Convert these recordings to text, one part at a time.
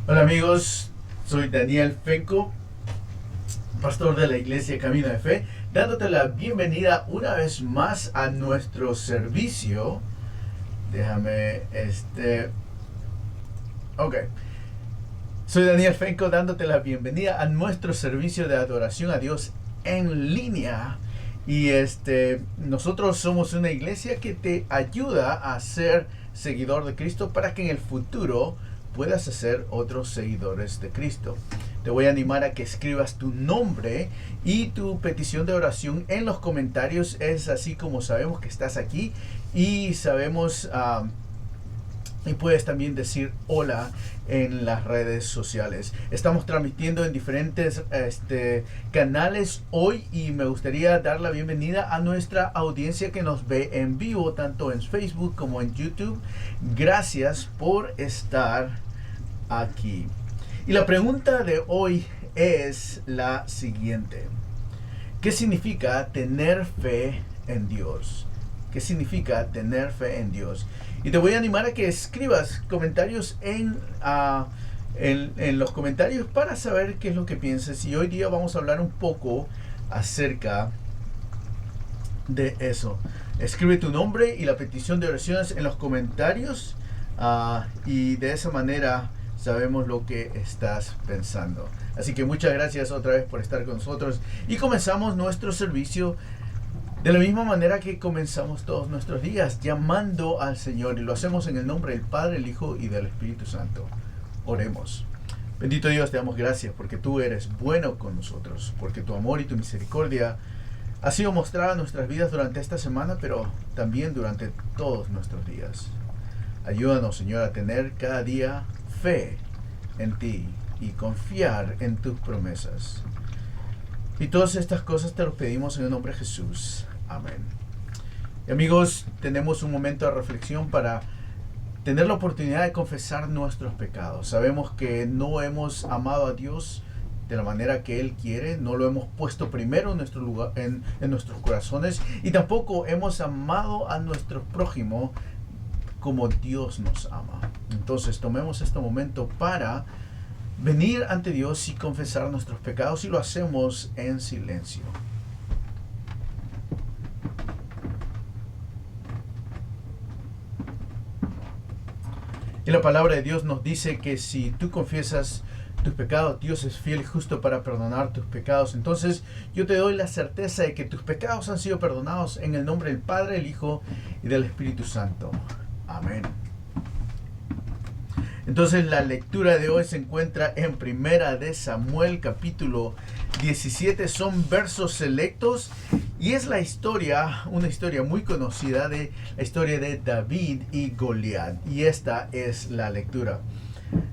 Hola amigos, soy Daniel Fenco, pastor de la iglesia Camino de Fe, dándote la bienvenida una vez más a nuestro servicio. Déjame, ok. Soy Daniel Fenco dándote la bienvenida a nuestro servicio de adoración a Dios en línea. Y nosotros somos una iglesia que te ayuda a ser seguidor de Cristo para que en el futuro puedas hacer otros seguidores de Cristo. Te voy a animar a que escribas tu nombre y tu petición de oración en los comentarios. Es así como sabemos que estás aquí y sabemos y puedes también decir hola en las redes sociales. Estamos transmitiendo en diferentes canales hoy y me gustaría dar la bienvenida a nuestra audiencia que nos ve en vivo, tanto en Facebook como en YouTube. Gracias por estar aquí. Y la pregunta de hoy es la siguiente. ¿Qué significa tener fe en Dios? ¿Qué significa tener fe en Dios? Y te voy a animar a que escribas comentarios en los comentarios para saber qué es lo que piensas. Y hoy día vamos a hablar un poco acerca de eso. Escribe tu nombre y la petición de oraciones en los comentarios y de esa manera sabemos lo que estás pensando. Así que muchas gracias otra vez por estar con nosotros y comenzamos nuestro servicio de la misma manera que comenzamos todos nuestros días, llamando al Señor, y lo hacemos en el nombre del Padre, el Hijo y del Espíritu Santo. Oremos. Bendito Dios, te damos gracias porque tú eres bueno con nosotros, porque tu amor y tu misericordia ha sido mostrada en nuestras vidas durante esta semana, pero también durante todos nuestros días. Ayúdanos, Señor, a tener cada día fe en ti y confiar en tus promesas. Y todas estas cosas te lo pedimos en el nombre de Jesús. Amén. Y amigos, tenemos un momento de reflexión para tener la oportunidad de confesar nuestros pecados. Sabemos que no hemos amado a Dios de la manera que Él quiere, no lo hemos puesto primero en nuestro lugar, en nuestros corazones, y tampoco hemos amado a nuestro prójimo como Dios nos ama. Entonces tomemos este momento para venir ante Dios y confesar nuestros pecados, y lo hacemos en silencio. Y la palabra de Dios nos dice que si tú confiesas tus pecados, Dios es fiel y justo para perdonar tus pecados. Entonces yo te doy la certeza de que tus pecados han sido perdonados en el nombre del Padre, el Hijo y del Espíritu Santo. Amén. Entonces la lectura de hoy se encuentra en Primera de Samuel capítulo 17. Son versos selectos y es la historia, una historia muy conocida, de la historia de David y Goliat. Y esta es la lectura.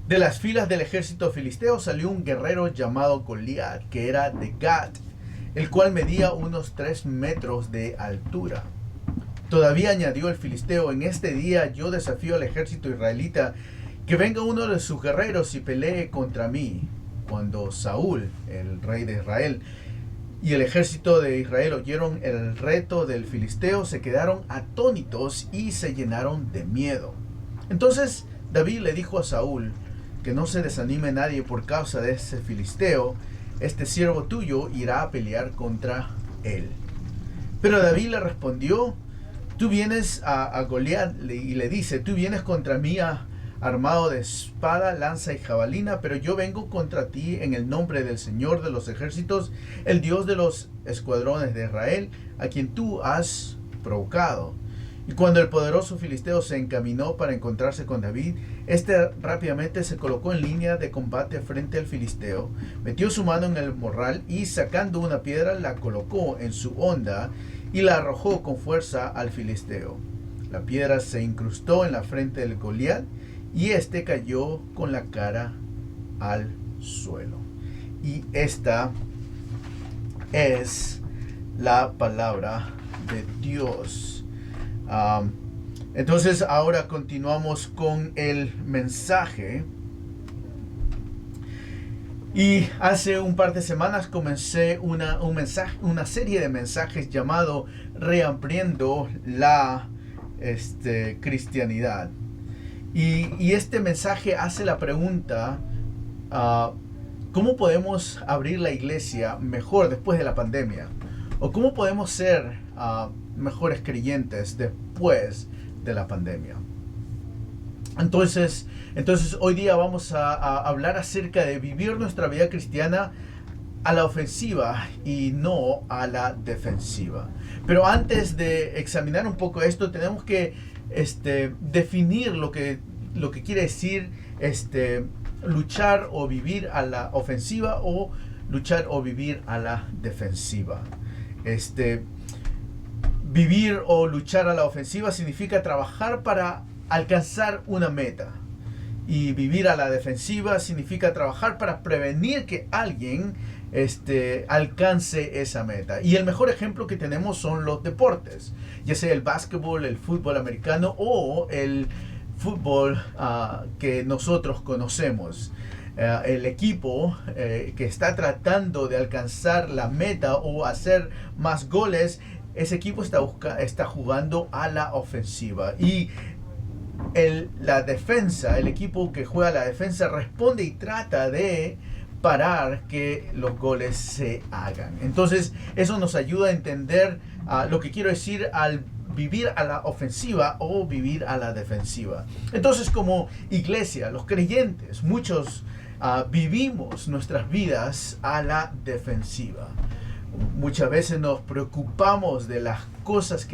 De las filas del ejército filisteo salió un guerrero llamado Goliat, que era de Gat, el cual medía unos 3 metros de altura. Todavía añadió el filisteo: en este día yo desafío al ejército israelita, que venga uno de sus guerreros y pelee contra mí. Cuando Saúl, el rey de Israel, y el ejército de Israel oyeron el reto del filisteo, se quedaron atónitos y se llenaron de miedo. Entonces David le dijo a Saúl que no se desanime nadie por causa de ese filisteo. Este siervo tuyo irá a pelear contra él. Pero David le respondió: tú vienes a Goliat, y le dice: tú vienes contra mí armado de espada, lanza y jabalina, pero yo vengo contra ti en el nombre del Señor de los ejércitos, el Dios de los escuadrones de Israel, a quien tú has provocado. Y cuando el poderoso filisteo se encaminó para encontrarse con David, este rápidamente se colocó en línea de combate frente al filisteo, metió su mano en el morral y, sacando una piedra, la colocó en su honda y la arrojó con fuerza al filisteo. La piedra se incrustó en la frente del Goliat y este cayó con la cara al suelo. Y esta es la palabra de Dios. Entonces ahora continuamos con el mensaje. Y hace un par de semanas comencé una serie de mensajes llamado Reabriendo la cristianidad. Y este mensaje hace la pregunta: ¿cómo podemos abrir la iglesia mejor después de la pandemia? ¿O cómo podemos ser mejores creyentes después de la pandemia? Entonces hoy día vamos a hablar acerca de vivir nuestra vida cristiana a la ofensiva y no a la defensiva. Pero antes de examinar un poco esto, tenemos que definir lo que quiere decir luchar o vivir a la ofensiva o luchar o vivir a la defensiva. Vivir o luchar a la ofensiva significa trabajar para alcanzar una meta. Y vivir a la defensiva significa trabajar para prevenir que alguien alcance esa meta. Y el mejor ejemplo que tenemos son los deportes, ya sea el básquetbol, el fútbol americano o el fútbol que nosotros conocemos. El equipo que está tratando de alcanzar la meta o hacer más goles, ese equipo está jugando a la ofensiva. Y la defensa, el equipo que juega a la defensa, responde y trata de parar que los goles se hagan. Entonces eso nos ayuda a entender lo que quiero decir al vivir a la ofensiva o vivir a la defensiva. Entonces, como iglesia, los creyentes, muchos vivimos nuestras vidas a la defensiva. Muchas veces nos preocupamos de las cosas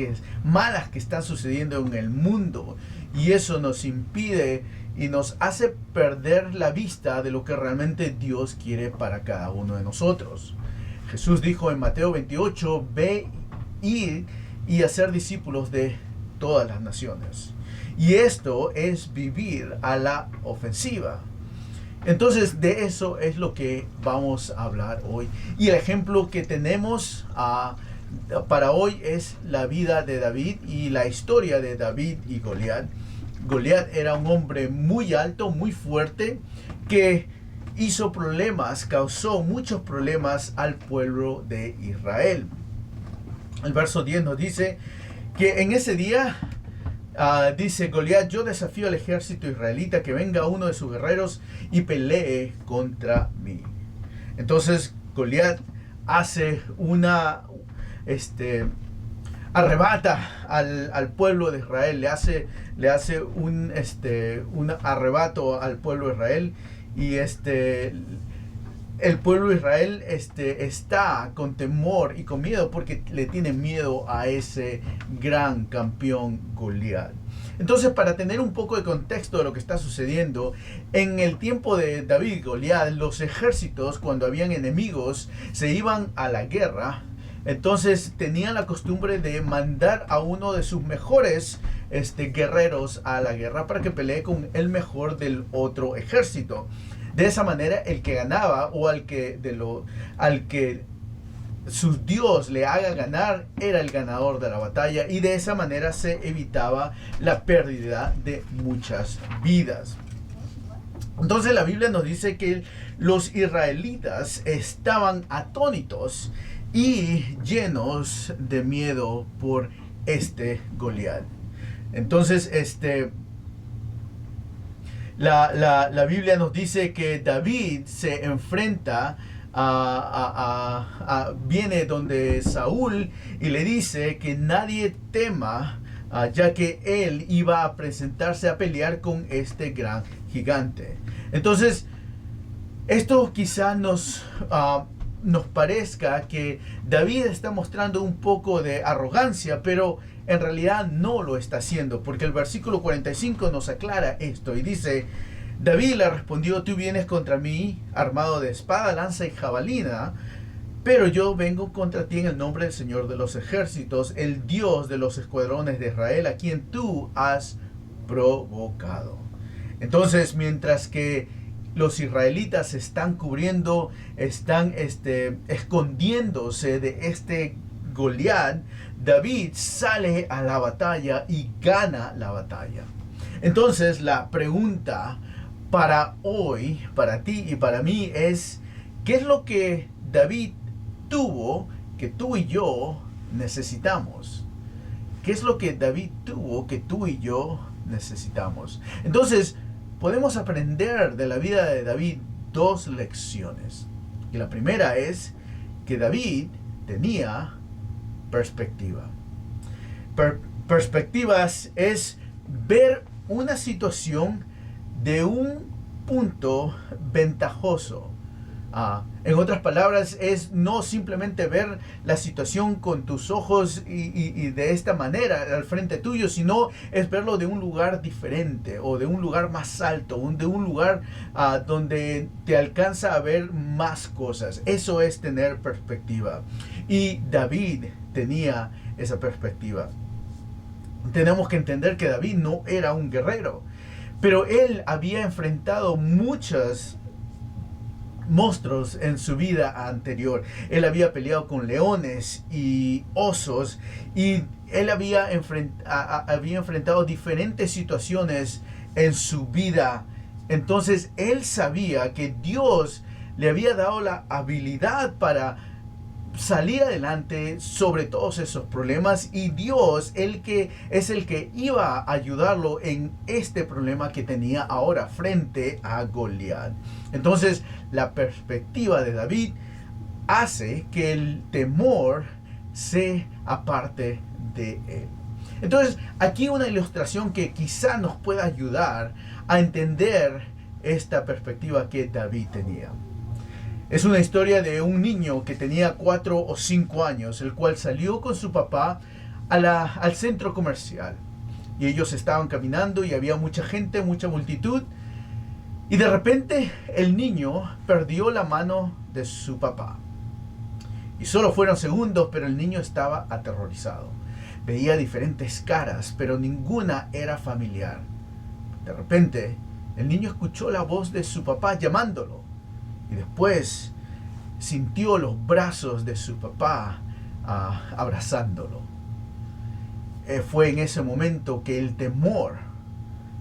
malas que están sucediendo en el mundo, y eso nos impide y nos hace perder la vista de lo que realmente Dios quiere para cada uno de nosotros. Jesús dijo en Mateo 28, ve y hacer discípulos de todas las naciones. Y esto es vivir a la ofensiva. Entonces de eso es lo que vamos a hablar hoy. Y el ejemplo que tenemos para hoy es la vida de David y la historia de David y Goliat. Goliat era un hombre muy alto, muy fuerte, que hizo problemas, causó muchos problemas al pueblo de Israel. El verso 10 nos dice que en ese día, dice Goliat, yo desafío al ejército israelita, que venga uno de sus guerreros y pelee contra mí. Entonces Goliat hace arrebata al pueblo de Israel, le hace un arrebato al pueblo de Israel, y el pueblo de Israel está con temor y con miedo porque le tiene miedo a ese gran campeón Goliat. Entonces, para tener un poco de contexto de lo que está sucediendo, en el tiempo de David y Goliat, los ejércitos, cuando habían enemigos, se iban a la guerra. Entonces tenían la costumbre de mandar a uno de sus mejores guerreros a la guerra para que pelee con el mejor del otro ejército. De esa manera, el que ganaba o al que su Dios le haga ganar era el ganador de la batalla, y de esa manera se evitaba la pérdida de muchas vidas. Entonces la Biblia nos dice que los israelitas estaban atónitos y llenos de miedo por Goliat. Entonces la Biblia nos dice que David se enfrenta viene donde Saúl y le dice que nadie tema, ya que él iba a presentarse a pelear con este gran gigante. Entonces esto quizá nos parezca que David está mostrando un poco de arrogancia, pero en realidad no lo está haciendo, porque el versículo 45 nos aclara esto y dice: David le respondió, tú vienes contra mí armado de espada, lanza y jabalina, pero yo vengo contra ti en el nombre del Señor de los ejércitos, el Dios de los escuadrones de Israel, a quien tú has provocado. Entonces, mientras que los israelitas están cubriendo, están escondiéndose de Goliat, David sale a la batalla y gana la batalla. Entonces la pregunta para hoy, para ti y para mí es: ¿qué es lo que David tuvo que tú y yo necesitamos? ¿Qué es lo que David tuvo que tú y yo necesitamos? Entonces podemos aprender de la vida de David dos lecciones. Y la primera es que David tenía perspectiva. Perspectivas es ver una situación de un punto ventajoso. En otras palabras, es no simplemente ver la situación con tus ojos y de esta manera al frente tuyo, sino es verlo de un lugar diferente o de un lugar más alto, de un lugar donde te alcanza a ver más cosas. Eso es tener perspectiva. Y David tenía esa perspectiva. Tenemos que entender que David no era un guerrero, pero él había enfrentado muchos monstruos en su vida anterior. Él había peleado con leones y osos, y él había enfrentado diferentes situaciones en su vida. Entonces él sabía que Dios le había dado la habilidad para salir adelante sobre todos esos problemas, y Dios el que iba a ayudarlo en este problema que tenía ahora frente a Goliat. Entonces la perspectiva de David hace que el temor se aparte de él. Entonces aquí una ilustración que quizá nos pueda ayudar a entender esta perspectiva que David tenía. Es una historia de un niño que tenía 4 o 5 años, el cual salió con su papá al centro comercial. Y ellos estaban caminando y había mucha gente, mucha multitud. Y de repente el niño perdió la mano de su papá. Y solo fueron segundos, pero el niño estaba aterrorizado. Veía diferentes caras, pero ninguna era familiar. De repente, el niño escuchó la voz de su papá llamándolo. Y después sintió los brazos de su papá abrazándolo. Fue en ese momento que el temor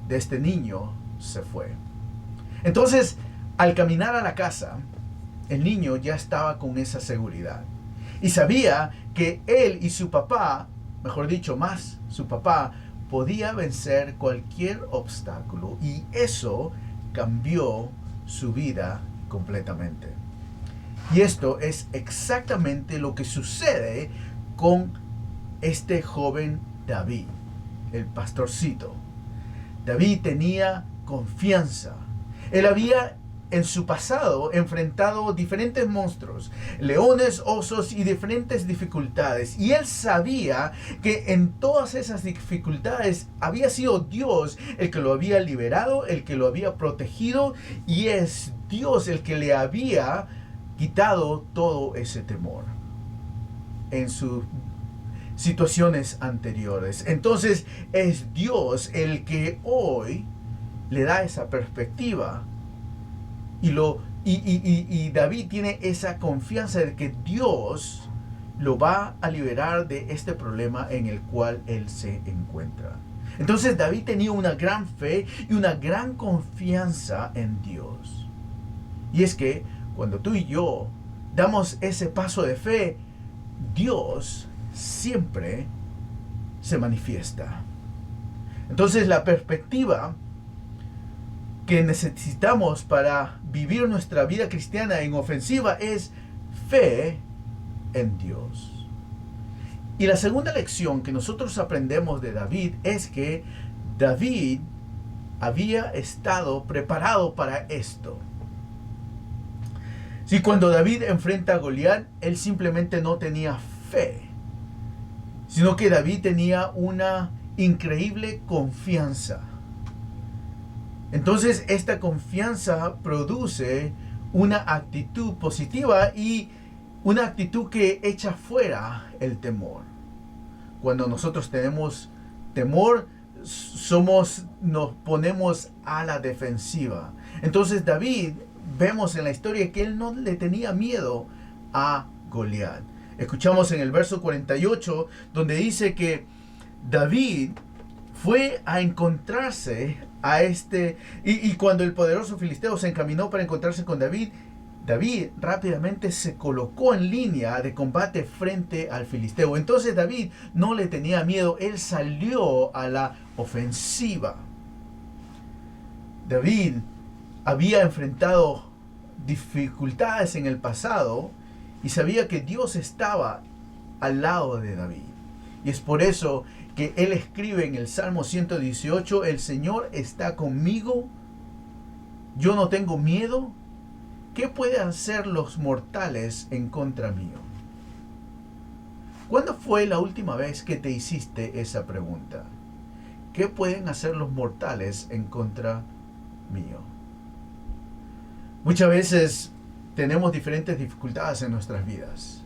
de este niño se fue. Entonces, al caminar a la casa, el niño ya estaba con esa seguridad. Y sabía que él y su papá, mejor dicho, más su papá, podía vencer cualquier obstáculo. Y eso cambió su vida completamente. Y esto es exactamente lo que sucede con este joven David, el pastorcito. David tenía confianza. Él había en su pasado enfrentado diferentes monstruos, leones, osos y diferentes dificultades. Y él sabía que en todas esas dificultades había sido Dios el que lo había liberado, el que lo había protegido, y es Dios el que le había quitado todo ese temor en sus situaciones anteriores. Entonces es Dios el que hoy le da esa perspectiva. Y David tiene esa confianza de que Dios lo va a liberar de este problema en el cual él se encuentra. Entonces David tenía una gran fe y una gran confianza en Dios. Y es que cuando tú y yo damos ese paso de fe, Dios siempre se manifiesta. Entonces la perspectiva que necesitamos para vivir nuestra vida cristiana en ofensiva es fe en Dios. Y la segunda lección que nosotros aprendemos de David es que David había estado preparado para esto. Si cuando David enfrenta a Goliat, él simplemente no tenía fe, sino que David tenía una increíble confianza. Entonces esta confianza produce una actitud positiva y una actitud que echa fuera el temor. Cuando nosotros tenemos temor, nos ponemos a la defensiva. Entonces David, vemos en la historia que él no le tenía miedo a Goliat. Escuchamos en el verso 48 donde dice que David fue a encontrarse a y cuando el poderoso filisteo se encaminó para encontrarse con David, David rápidamente se colocó en línea de combate frente al filisteo. Entonces David no le tenía miedo, él salió a la ofensiva. David había enfrentado dificultades en el pasado y sabía que Dios estaba al lado de David. Y es por eso que él escribe en el Salmo 118, el Señor está conmigo, yo no tengo miedo. ¿Qué pueden hacer los mortales en contra mío? ¿Cuándo fue la última vez que te hiciste esa pregunta? ¿Qué pueden hacer los mortales en contra mío? Muchas veces tenemos diferentes dificultades en nuestras vidas.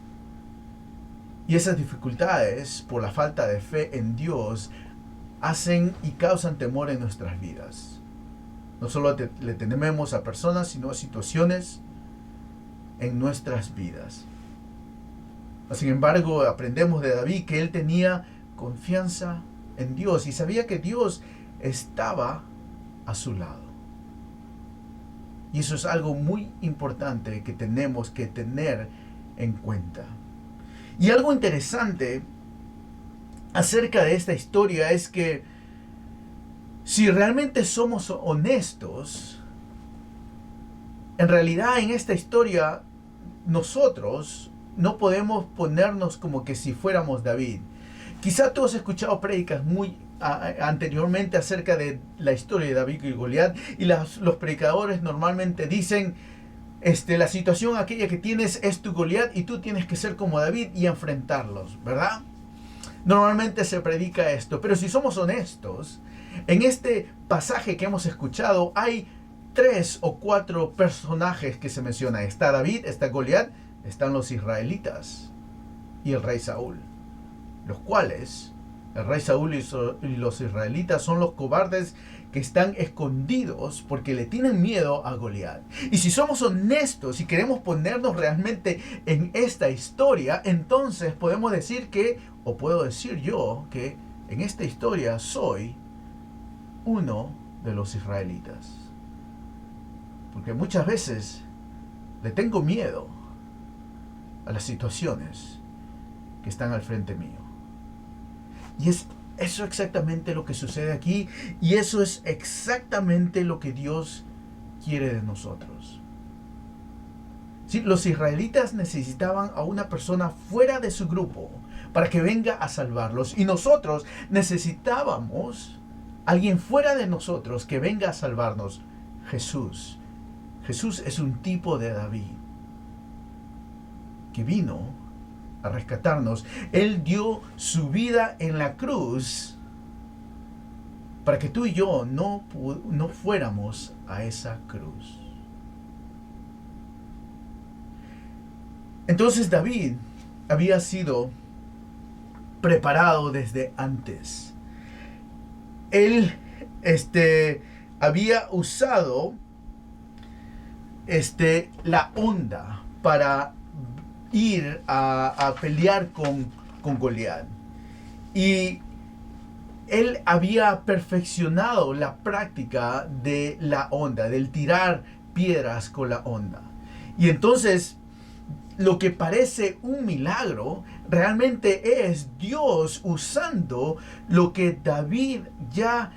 Y esas dificultades, por la falta de fe en Dios, hacen y causan temor en nuestras vidas. No solo le tememos a personas, sino a situaciones en nuestras vidas. Sin embargo, aprendemos de David que él tenía confianza en Dios y sabía que Dios estaba a su lado. Y eso es algo muy importante que tenemos que tener en cuenta. Y algo interesante acerca de esta historia es que si realmente somos honestos, en realidad en esta historia nosotros no podemos ponernos como que si fuéramos David. Quizá tú has escuchado prédicas muy anteriormente acerca de la historia de David y Goliat, y los predicadores normalmente dicen, la situación aquella que tienes es tu Goliat y tú tienes que ser como David y enfrentarlos, ¿verdad? Normalmente se predica esto, pero si somos honestos, en este pasaje que hemos escuchado hay 3 o 4 personajes que se mencionan. Está David, está Goliat, están los israelitas y el rey Saúl, los cuales, el rey Saúl y los israelitas son los cobardes que están escondidos porque le tienen miedo a Goliat. Y si somos honestos y queremos ponernos realmente en esta historia, entonces podemos decir que, o puedo decir yo, que en esta historia soy uno de los israelitas. Porque muchas veces le tengo miedo a las situaciones que están al frente mío. Y es eso exactamente lo que sucede aquí, y eso es exactamente lo que Dios quiere de nosotros. ¿Sí? Los israelitas necesitaban a una persona fuera de su grupo para que venga a salvarlos, y nosotros necesitábamos a alguien fuera de nosotros que venga a salvarnos. Jesús. Jesús es un tipo de David que vino a rescatarnos. Él dio su vida en la cruz para que tú y yo no fuéramos a esa cruz. Entonces David había sido preparado desde antes. Él había usado la onda para ir a pelear con Goliat. Y él había perfeccionado la práctica de la onda, del tirar piedras con la onda. Y entonces, lo que parece un milagro, realmente es Dios usando lo que David ya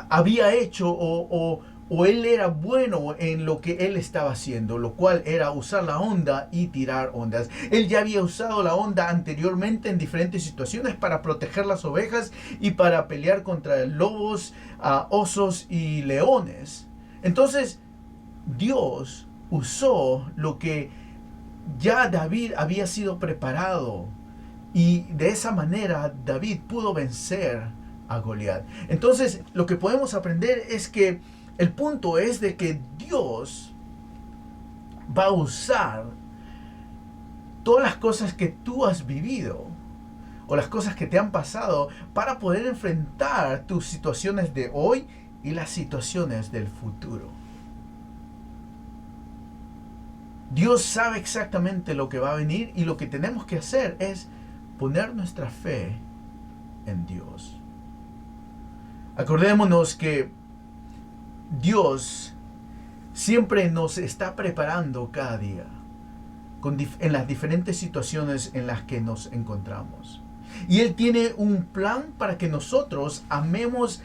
había hecho o él era bueno en lo que él estaba haciendo, lo cual era usar la onda y tirar ondas. Él ya había usado la onda anteriormente en diferentes situaciones para proteger las ovejas y para pelear contra lobos, osos y leones. Entonces, Dios usó lo que ya David había sido preparado, y de esa manera David pudo vencer a Goliat. Entonces, lo que podemos aprender es que el punto es de que Dios va a usar todas las cosas que tú has vivido o las cosas que te han pasado para poder enfrentar tus situaciones de hoy y las situaciones del futuro. Dios sabe exactamente lo que va a venir, y lo que tenemos que hacer es poner nuestra fe en Dios. Acordémonos que Dios siempre nos está preparando cada día en las diferentes situaciones en las que nos encontramos. Y Él tiene un plan para que nosotros amemos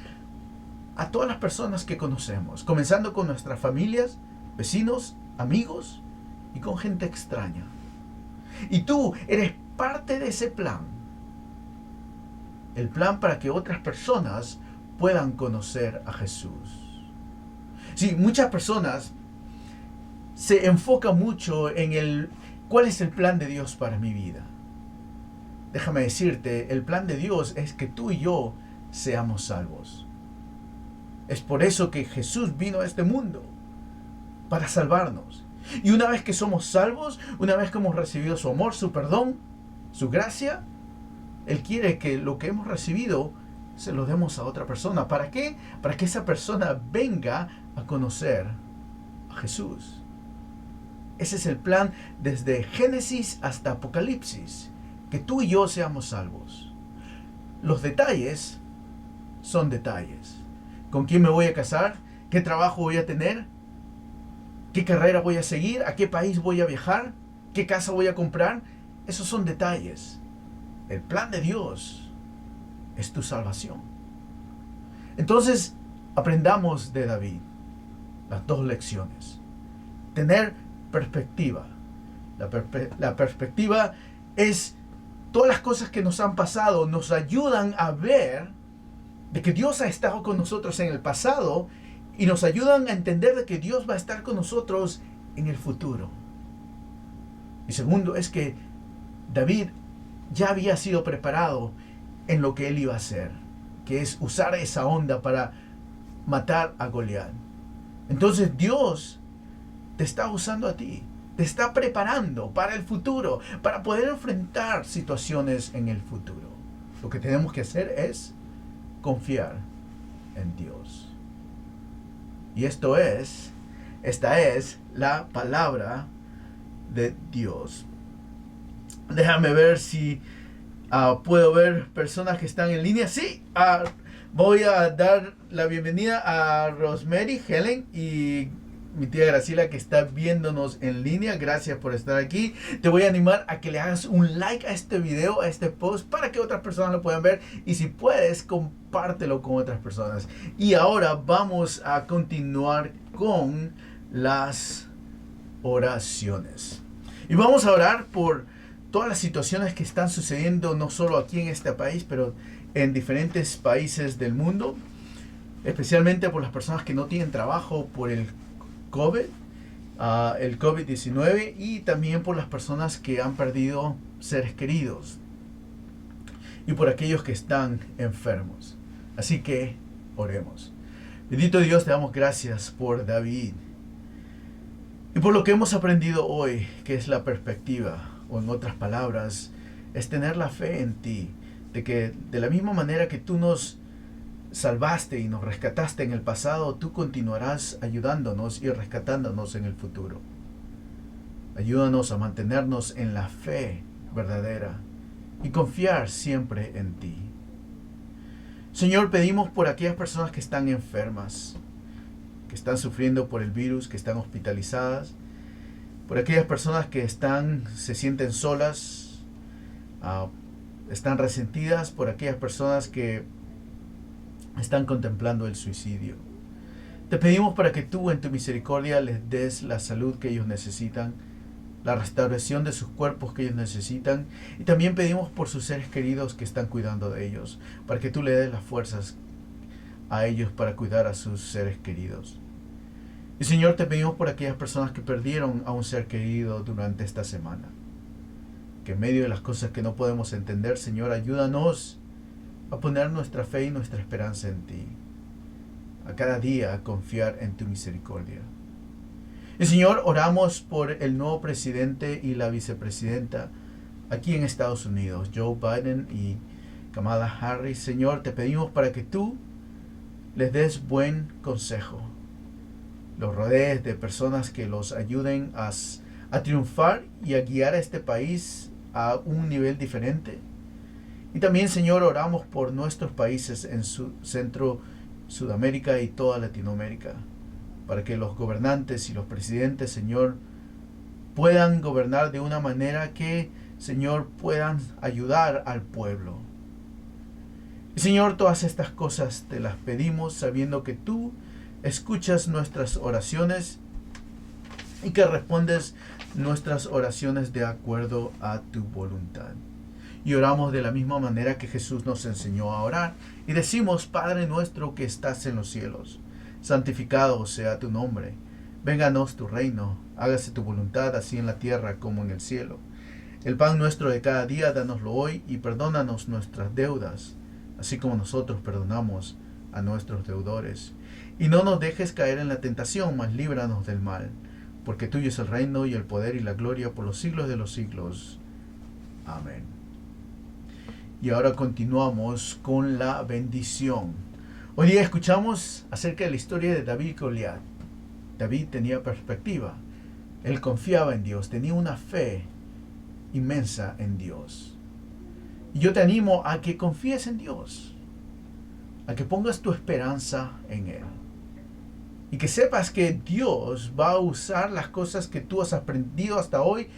a todas las personas que conocemos, comenzando con nuestras familias, vecinos amigos y con gente extraña. Y tú eres parte de ese plan. El plan para que otras personas puedan conocer a Jesús. Sí, muchas personas se enfocan mucho en cuál es el plan de Dios para mi vida. Déjame decirte, el plan de Dios es que tú y yo seamos salvos. Es por eso que Jesús vino a este mundo, para salvarnos. Y una vez que somos salvos, una vez que hemos recibido su amor, su perdón, su gracia, Él quiere que lo que hemos recibido se lo demos a otra persona. ¿Para qué? Para que esa persona venga a conocer a Jesús. Ese es el plan desde Génesis hasta Apocalipsis, que tú y yo seamos salvos. Los detalles son detalles. ¿Con quién me voy a casar? ¿Qué trabajo voy a tener? ¿Qué carrera voy a seguir? ¿A qué país voy a viajar? ¿Qué casa voy a comprar? Esos son detalles. El plan de Dios es tu salvación. Entonces, aprendamos de David las dos lecciones. Tener perspectiva. La perspectiva es todas las cosas que nos han pasado, nos ayudan a ver de que Dios ha estado con nosotros en el pasado y nos ayudan a entender de que Dios va a estar con nosotros en el futuro. Y segundo es que David ya había sido preparado en lo que él iba a hacer, que es usar esa onda para matar a Goliat. Entonces Dios te está usando a ti, te está preparando para el futuro, para poder enfrentar situaciones en el futuro. Lo que tenemos que hacer es confiar en Dios. Y esta es la palabra de Dios. Déjame ver si puedo ver personas que están en línea. Sí, voy a dar la bienvenida a Rosemary, Helen y mi tía Graciela, que está viéndonos en línea. Gracias por estar aquí. Te voy a animar a que le hagas un like a este video, a este post, para que otras personas lo puedan ver. Y si puedes, compártelo con otras personas. Y ahora vamos a continuar con las oraciones. Y vamos a orar por todas las situaciones que están sucediendo, no solo aquí en este país, pero en diferentes países del mundo. Especialmente por las personas que no tienen trabajo por el COVID-19 y también por las personas que han perdido seres queridos y por aquellos que están enfermos. Así que oremos. Bendito Dios, te damos gracias por David y por lo que hemos aprendido hoy, que es la perspectiva, o en otras palabras, es tener la fe en ti, de que de la misma manera que tú nos salvaste y nos rescataste en el pasado, tú continuarás ayudándonos y rescatándonos en el futuro. Ayúdanos a mantenernos en la fe verdadera y confiar siempre en ti. Señor, pedimos por aquellas personas que están enfermas, que están sufriendo por el virus, que están hospitalizadas, por aquellas personas que se sienten solas, están resentidas, por aquellas personas que están contemplando el suicidio. Te pedimos para que tú en tu misericordia les des la salud que ellos necesitan, la restauración de sus cuerpos que ellos necesitan, y también pedimos por sus seres queridos que están cuidando de ellos, para que tú le des las fuerzas a ellos para cuidar a sus seres queridos. Y Señor, te pedimos por aquellas personas que perdieron a un ser querido durante esta semana, que en medio de las cosas que no podemos entender, Señor, ayúdanos a poner nuestra fe y nuestra esperanza en ti, a cada día a confiar en tu misericordia. Y Señor, oramos por el nuevo presidente y la vicepresidenta aquí en Estados Unidos, Joe Biden y Kamala Harris. Señor, te pedimos para que tú les des buen consejo, los rodees de personas que los ayuden a triunfar y a guiar a este país a un nivel diferente. Y también, Señor, oramos por nuestros países en Centro, Sudamérica y toda Latinoamérica, para que los gobernantes y los presidentes, Señor, puedan gobernar de una manera que, Señor, puedan ayudar al pueblo. Y, Señor, todas estas cosas te las pedimos sabiendo que tú escuchas nuestras oraciones y que respondes nuestras oraciones de acuerdo a tu voluntad. Y oramos de la misma manera que Jesús nos enseñó a orar. Y decimos: Padre nuestro que estás en los cielos, santificado sea tu nombre. Vénganos tu reino, hágase tu voluntad así en la tierra como en el cielo. El pan nuestro de cada día, dánoslo hoy, y perdónanos nuestras deudas, así como nosotros perdonamos a nuestros deudores. Y no nos dejes caer en la tentación, mas líbranos del mal, porque tuyo es el reino y el poder y la gloria por los siglos de los siglos. Amén. Y ahora continuamos con la bendición. Hoy día escuchamos acerca de la historia de David y Goliat. David tenía perspectiva. Él confiaba en Dios, tenía una fe inmensa en Dios. Y yo te animo a que confíes en Dios, a que pongas tu esperanza en Él. Y que sepas que Dios va a usar las cosas que tú has aprendido hasta hoy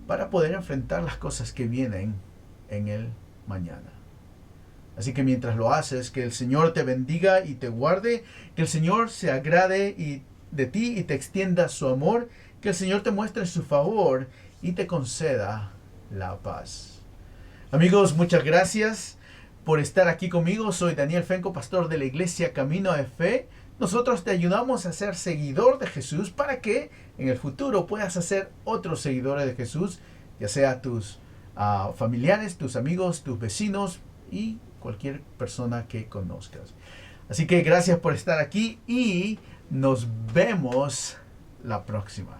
para poder enfrentar las cosas que vienen en el mañana. Así que mientras lo haces, que el Señor te bendiga y te guarde, que el Señor se agrade de ti y te extienda su amor, que el Señor te muestre su favor y te conceda la paz. Amigos, muchas gracias por estar aquí conmigo. Soy Daniel Fenco, pastor de la iglesia Camino de Fe. Nosotros te ayudamos a ser seguidor de Jesús para que en el futuro puedas hacer otros seguidores de Jesús, ya sea tus familiares, tus amigos, tus vecinos y cualquier persona que conozcas. Así que gracias por estar aquí y nos vemos la próxima.